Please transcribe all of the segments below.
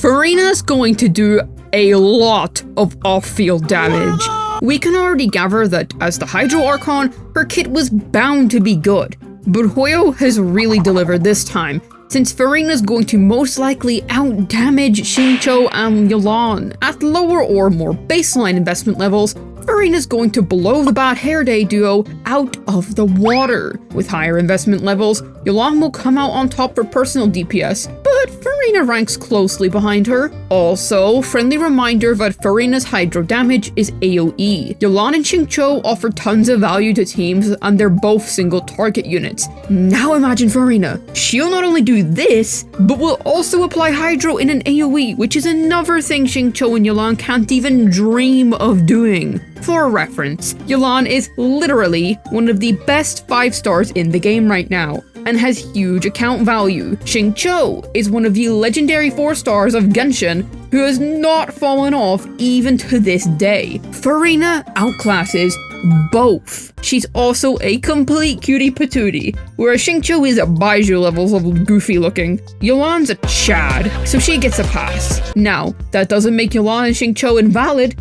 Furina's going to do a lot of off-field damage. We can already gather that as the Hydro Archon, her kit was bound to be good, but Hoyo has really delivered this time, since Furina's going to most likely out-damage Xingqiu and Yelan. At lower or more baseline investment levels, Furina's going to blow the Bad Hair Day duo out of the water. With higher investment levels, Yelan will come out on top for personal DPS, but Furina ranks closely behind her. Also, friendly reminder that Furina's Hydro damage is AoE. Yelan and Xingqiu offer tons of value to teams and they're both single target units. Now imagine Furina. She'll not only do this, but will also apply Hydro in an AoE, which is another thing Xingqiu and Yelan can't even dream of doing. For reference, Yelan is literally one of the best 5-stars in the game right now, and has huge account value. Xingqiu is one of the legendary 4-stars of Genshin, who has not fallen off even to this day. Furina outclasses both. She's also a complete cutie patootie, whereas Xingqiu is at Baiju levels of goofy looking. Yelan's a Chad, so she gets a pass. Now, that doesn't make Yelan and Xingqiu invalid,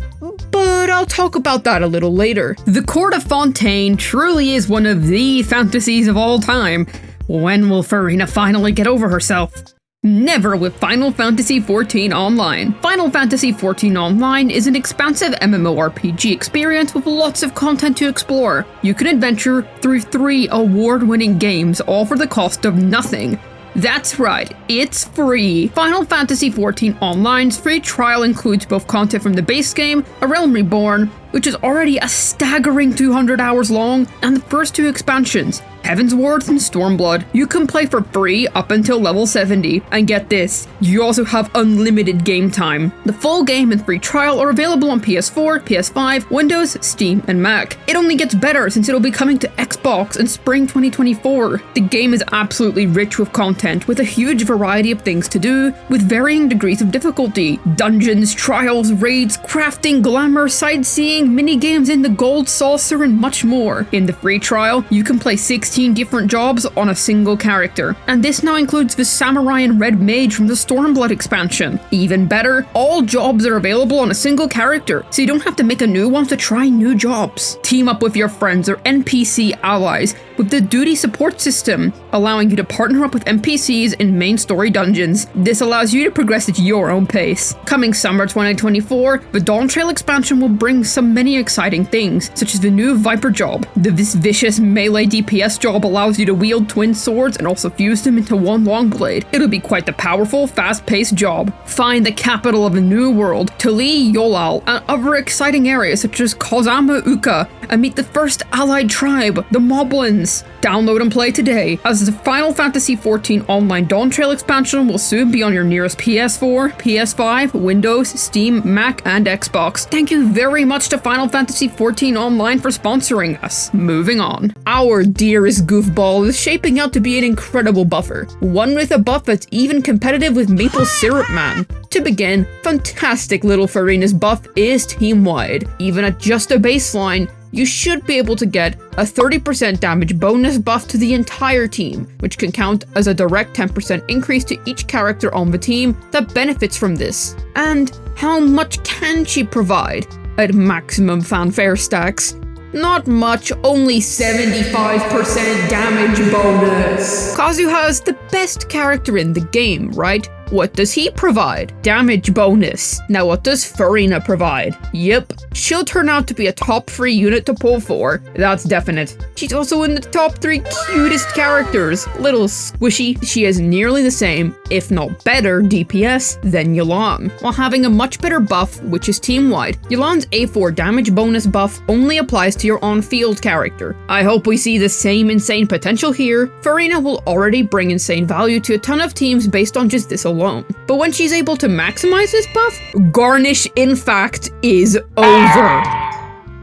but I'll talk about that a little later. The Court of Fontaine truly is one of the fantasies of all time. When will Furina finally get over herself? Never with Final Fantasy XIV Online. Final Fantasy XIV Online is an expansive MMORPG experience with lots of content to explore. You can adventure through 3 award-winning games, all for the cost of nothing. That's right, it's free! Final Fantasy XIV Online's free trial includes both content from the base game, A Realm Reborn, which is already a staggering 200 hours long, and the first 2 expansions, Heaven's Ward and Stormblood. You can play for free up until level 70, and get this, you also have unlimited game time. The full game and free trial are available on PS4, PS5, Windows, Steam, and Mac. It only gets better since it'll be coming to Xbox in spring 2024. The game is absolutely rich with content, with a huge variety of things to do, with varying degrees of difficulty. Dungeons, trials, raids, crafting, glamour, sightseeing, mini-games in the Gold Saucer, and much more. In the free trial, you can play 16 different jobs on a single character, and this now includes the Samurai and Red Mage from the Stormblood expansion. Even better, all jobs are available on a single character, so you don't have to make a new one to try new jobs. Team up with your friends or NPC allies with the duty support system, allowing you to partner up with NPCs in main story dungeons. This allows you to progress at your own pace. Coming summer 2024, the Dawn Trail expansion will bring many exciting things, such as the new Viper job. This vicious melee DPS job allows you to wield twin swords and also fuse them into one long blade. It'll be quite the powerful, fast-paced job. Find the capital of a new world, Tali Yolal, and other exciting areas such as Kozama Uka, and meet the first allied tribe, the Moblins. Download and play today, as the Final Fantasy XIV Online Dawn Trail expansion will soon be on your nearest PS4, PS5, Windows, Steam, Mac, and Xbox. Thank you very much to Final Fantasy XIV Online for sponsoring us. Moving on. Our dearest goofball is shaping out to be an incredible buffer, one with a buff that's even competitive with Maple Syrup Man. To begin, fantastic little Furina's buff is team-wide. Even at just a baseline, you should be able to get a 30% damage bonus buff to the entire team, which can count as a direct 10% increase to each character on the team that benefits from this. And how much can she provide at maximum fanfare stacks? Not much, only 75% damage bonus. Kazu has the best character in the game, right? What does he provide? Damage bonus. Now what does Furina provide? Yep, she'll turn out to be a top 3 unit to pull for, that's definite. She's also in the top 3 cutest characters. Little squishy, she has nearly the same, if not better, DPS than Yelan, while having a much better buff, which is team-wide. Yelan's A4 damage bonus buff only applies to your on-field character. I hope we see the same insane potential here. Furina will already bring insane value to a ton of teams based on just this alone. But when she's able to maximize this buff, Garnish, in fact, is over.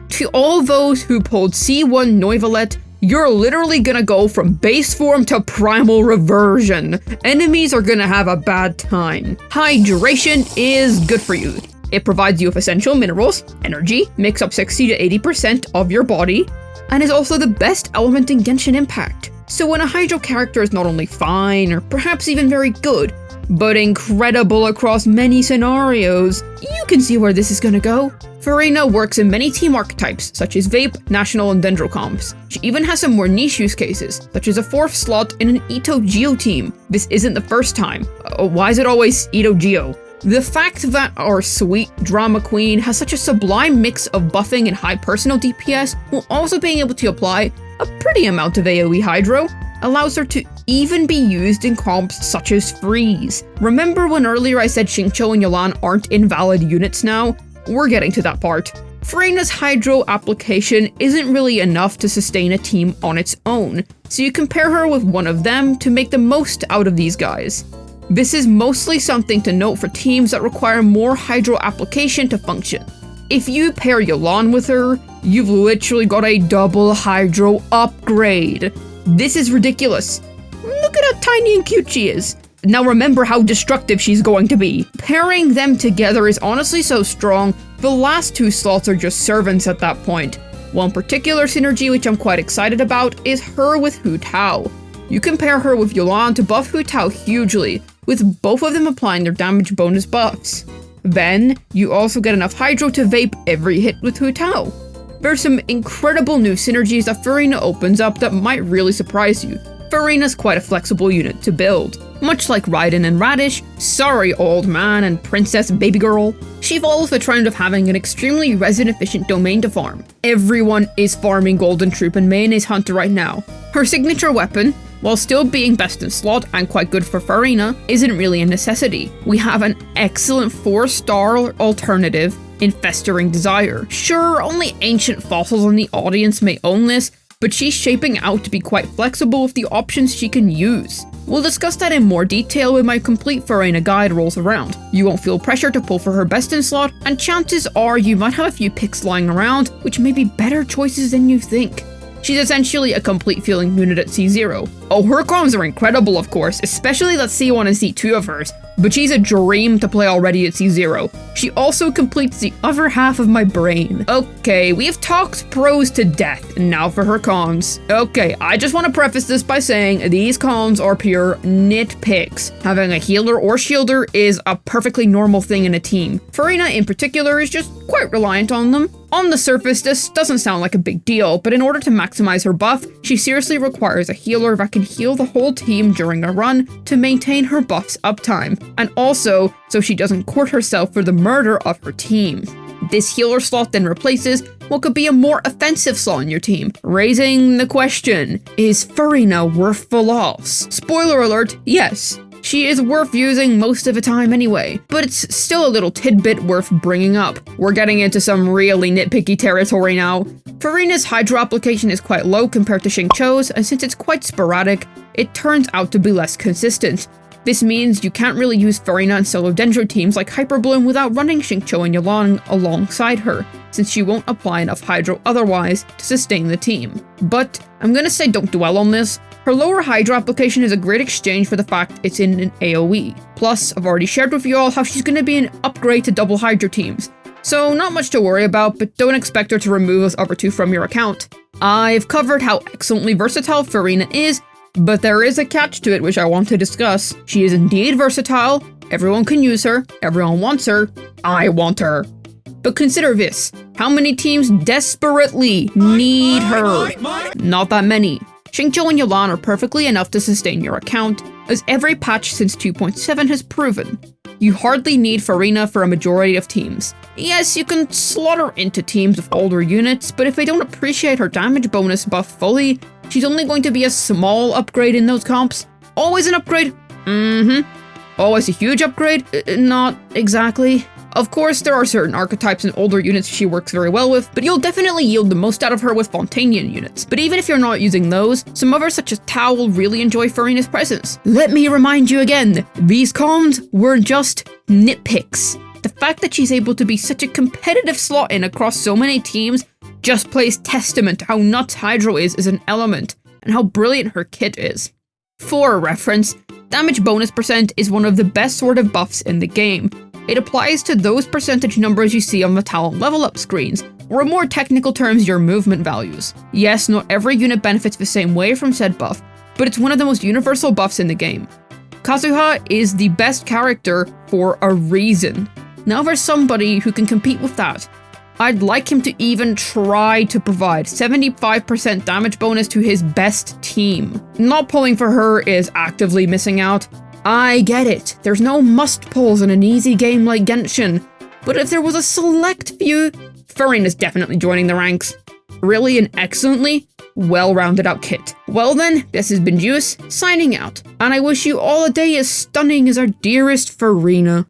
To all those who pulled C1 Noivelet, you're literally gonna go from base form to primal reversion. Enemies are gonna have a bad time. Hydration is good for you. It provides you with essential minerals, energy, makes up 60 to 80% of your body, and is also the best element in Genshin Impact. So when a Hydro character is not only fine, or perhaps even very good, but incredible across many scenarios. You can see where this is gonna go. Furina works in many team archetypes, such as Vape, National, and Dendro comps. She even has some more niche use cases, such as a 4th slot in an Ito Geo team. This isn't the first time. Why is it always Ito Geo? The fact that our sweet drama queen has such a sublime mix of buffing and high personal DPS, while also being able to apply a pretty amount of AoE Hydro, allows her to even be used in comps such as Freeze. Remember when earlier I said Xingqiu and Yolan aren't invalid units now? We're getting to that part. Furina's Hydro application isn't really enough to sustain a team on its own, so you can pair her with one of them to make the most out of these guys. This is mostly something to note for teams that require more Hydro application to function. If you pair Yolan with her, you've literally got a double Hydro upgrade. This is ridiculous. Look at how tiny and cute she is. Now remember how destructive she's going to be. Pairing them together is honestly so strong, the last 2 slots are just servants at that point. One particular synergy which I'm quite excited about is her with Hu Tao. You can pair her with Yolan to buff Hu Tao hugely, with both of them applying their damage bonus buffs. Then, you also get enough Hydro to vape every hit with Hu Tao. There's some incredible new synergies that Furina opens up that might really surprise you. Furina's quite a flexible unit to build. Much like Raiden and Radish, sorry old man and princess baby girl, she follows the trend of having an extremely resin efficient domain to farm. Everyone is farming Golden Troop and Mayonnaise Hunter right now. Her signature weapon, while still being best in slot and quite good for Furina, isn't really a necessity. We have an excellent 4-star alternative in Festering Desire. Sure, only ancient fossils in the audience may own this, but she's shaping out to be quite flexible with the options she can use. We'll discuss that in more detail when my complete Furina guide rolls around. You won't feel pressure to pull for her best in slot, and chances are you might have a few picks lying around, which may be better choices than you think. She's essentially a complete feeling unit at C0. Oh, her comms are incredible, of course, especially that C1 and C2 of hers, but she's a dream to play already at C0. She also completes the other half of my brain. Okay, we've talked pros to death, now for her cons. Okay, I just want to preface this by saying these cons are pure nitpicks. Having a healer or shielder is a perfectly normal thing in a team. Furina in particular is just quite reliant on them. On the surface, this doesn't sound like a big deal, but in order to maximize her buff, she seriously requires a healer that can heal the whole team during a run to maintain her buff's uptime, and also so she doesn't court herself for the murder of her team. This healer slot then replaces what could be a more offensive slot in your team, raising the question, is Furina worth the loss? Spoiler alert, yes. She is worth using most of the time anyway, but it's still a little tidbit worth bringing up. We're getting into some really nitpicky territory now. Furina's Hydro application is quite low compared to Xingqiu's, and since it's quite sporadic, it turns out to be less consistent. This means you can't really use Furina in solo Dendro teams like Hyperbloom without running Xingqiu and Yolan alongside her, since she won't apply enough Hydro otherwise to sustain the team. But I'm gonna say don't dwell on this. Her lower Hydro application is a great exchange for the fact it's in an AoE. Plus, I've already shared with you all how she's gonna be an upgrade to double Hydro teams. So not much to worry about, but don't expect her to remove those other 2 from your account. I've covered how excellently versatile Furina is, but there is a catch to it which I want to discuss. She is indeed versatile, everyone can use her, everyone wants her, I want her. But consider this, how many teams desperately need her? Not that many. Xingqiu and Yolan are perfectly enough to sustain your account, as every patch since 2.7 has proven. You hardly need Furina for a majority of teams. Yes, you can slot her into teams with older units, but if they don't appreciate her damage bonus buff fully, she's only going to be a small upgrade in those comps. Always an upgrade? Always a huge upgrade? Not exactly. Of course, there are certain archetypes and older units she works very well with, but you'll definitely yield the most out of her with Fontainian units. But even if you're not using those, some others such as Tao will really enjoy Furina's presence. Let me remind you again, these cons were just nitpicks. The fact that she's able to be such a competitive slot in across so many teams just plays testament to how nuts Hydro is as an element, and how brilliant her kit is. For reference, damage bonus percent is one of the best sort of buffs in the game. It applies to those percentage numbers you see on the talent level up screens, or in more technical terms, your movement values. Yes, not every unit benefits the same way from said buff, but it's one of the most universal buffs in the game. Kazuha is the best character for a reason. Now for somebody who can compete with that, I'd like him to even try to provide 75% damage bonus to his best team. Not pulling for her is actively missing out. I get it, there's no must pulls in an easy game like Genshin, but if there was a select few, Furina's definitely joining the ranks. Really an excellently well-rounded out kit. Well then, this has been Juice, signing out, and I wish you all a day as stunning as our dearest Furina.